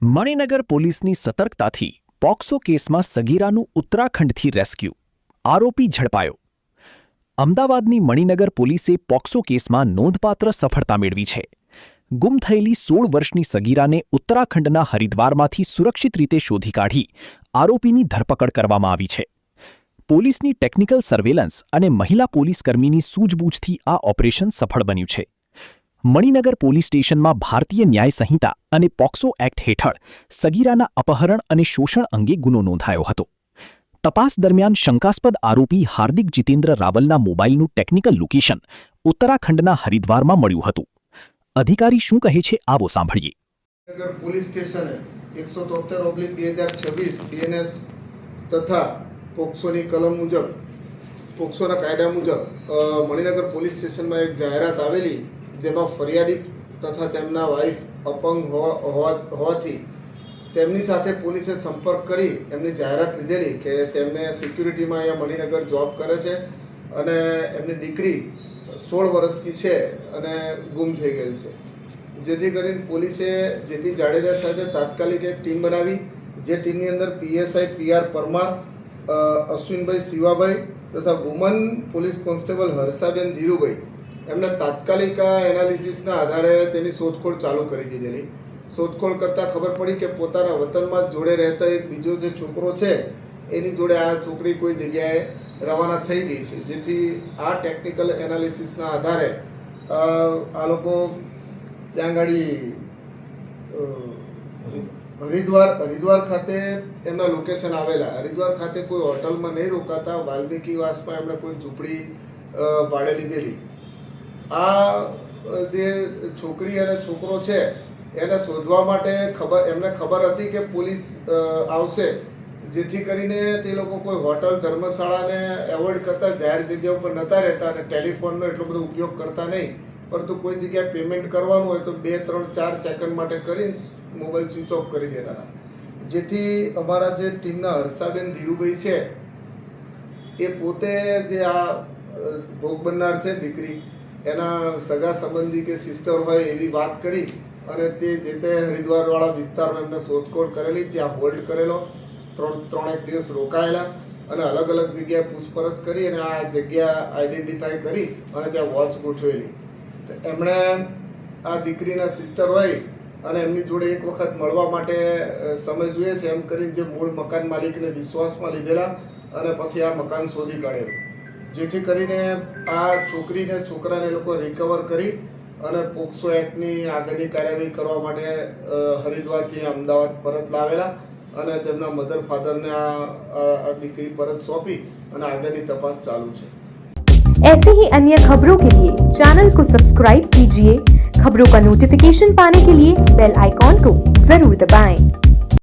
મણિનગર પોલીસની સતર્કતાથી પોક્સો કેસમાં સગીરાનું ઉત્તરાખંડથી રેસ્ક્યુ, આરોપી ઝડપાયો. અમદાવાદની મણિનગર પોલીસે પોક્સો કેસમાં નોંધપાત્ર સફળતા મેળવી છે. ગુમ થયેલી 16 વર્ષની સગીરાને ઉત્તરાખંડના હરિદ્વારમાંથી સુરક્ષિત રીતે શોધી કાઢી આરોપીની ધરપકડ કરવામાં આવી છે. પોલીસની ટેકનિકલ સર્વેલન્સ અને મહિલા પોલીસકર્મીની સૂઝબૂછથી આ ઓપરેશન સફળ બન્યું છે. મણિનગર પોલીસ સ્ટેશનમાં ભારતીય ન્યાય સંહિતા અને પોક્સો એક્ટ હેઠળ સગીરાના અપહરણ અને શોષણ અંગે ગુનો નોંધાયો હતો. તપાસ દરમિયાન શંકાસ્પદ આરોપી હાર્દિક જીતેન્દ્ર રાવલના મોબાઈલનું ટેકનિકલ લોકેશન ઉત્તરાખંડના હરિદ્વારમાં મળ્યું હતું. અધિકારી શું કહે છે આવો સાંભળીએ. મણિનગર પોલીસ સ્ટેશને 173/2026 બીએનએસ તથા પોક્સોની કલમ મુજબ પોક્સોના કાયદા મુજબ મણિનગર પોલીસ સ્ટેશનમાં એક જાહેરાત આવેલી, જેમાં ફરિયાદી તથા તેમના વાઇફ અપંગ હોવાથી તેમની સાથે પોલીસે સંપર્ક કરી એમની જાહેરાત લીધેલી કે તેમને સિક્યુરિટીમાં અહીંયા મણિનગર જોબ કરે છે અને એમની દીકરી 16 વર્ષની છે અને ગુમ થઈ ગયેલ છે. જેથી કરીને પોલીસે જેપી જાડેજા સાહેબે તાત્કાલિક એક ટીમ બનાવી, જે ટીમની અંદર પીએસઆઈ પીઆર પરમાર, અશ્વિનભાઈ શિવાભાઈ તથા woman police constable Harshaben Dhirubhai એમને તાત્કાલિક એનાલિસિસના આધારે તેની શોધખોળ ચાલુ કરી દીધેલી. શોધખોળ કરતાં ખબર પડી કે પોતાના વતનમાં જોડે રહેતા એક બીજો જે છોકરો છે એની જોડે આ છોકરી કોઈ જગ્યાએ રવાના થઈ ગઈ છે. જેથી આ ટેકનિકલ એનાલિસિસના આધારે આ લોકો ત્યાં ગાડી હરિદ્વાર ખાતે એમના લોકેશન આવેલા. હરિદ્વાર ખાતે કોઈ હોટલમાં નહીં રોકાતા વાલ્મીકીવાસમાં એમણે કોઈ ઝૂંપડી ભાડે લીધેલી. આ જે છોકરી અને છોકરો છે એને શોધવા માટે એમને ખબર હતી કે પોલીસ આવશે, જેથી કરીને તે લોકો કોઈ હોટલ ધર્મશાળાને એવોઇડ કરતા, જાહેર જગ્યા ઉપર નહોતા રહેતા અને ટેલિફોનનો એટલો બધો ઉપયોગ કરતા નહીં. પરંતુ કોઈ જગ્યાએ પેમેન્ટ કરવાનું હોય તો 2, 3, 4 સેકન્ડ માટે કરીને મોબાઈલ સ્વિચ ઓફ કરી દેતા. જેથી અમારા જે ટીમના હર્ષાબેન ધીરુભાઈ છે એ પોતે જે આ ભોગ બનનાર છે દીકરી, એના સગા સંબંધી કે સિસ્ટર હોય એવી વાત કરી અને તે જે તે હરિદ્વારવાળા વિસ્તારમાં એમને શોધખોળ કરેલી. ત્યાં હોલ્ડ કરેલો, 3-1 દિવસ રોકાયેલા અને અલગ અલગ જગ્યાએ પૂછપરછ કરી અને આ જગ્યા આઈડેન્ટિફાઈ કરી અને ત્યાં વોચ ગોઠવેલી. એમણે આ દીકરીના સિસ્ટર હોય અને એમની જોડે એક વખત મળવા માટે સમય જોઈએ છે એમ કરીને જે મૂળ મકાન માલિકને વિશ્વાસમાં લીધેલા અને પછી આ મકાન શોધી કાઢેલું. જેથી કરીને આ છોકરીને છોકરાને લોકો રિકવર કરી અને પોક્સો એક્ટની આગળની કાર્યવાહી કરવા માટે હરિદ્વારથી અમદાવાદ પરત લાવેલા અને તેમના મધર ફાધરને આ દીકરી પરત સોંપી અને આગળની તપાસ ચાલુ છે. ऐसे ही अन्य खबरों के लिए चैनल को सब्सक्राइब कीजिए. खबरों का नोटिफिकेशन पाने के लिए बेल आइकॉन को जरूर दबाएं.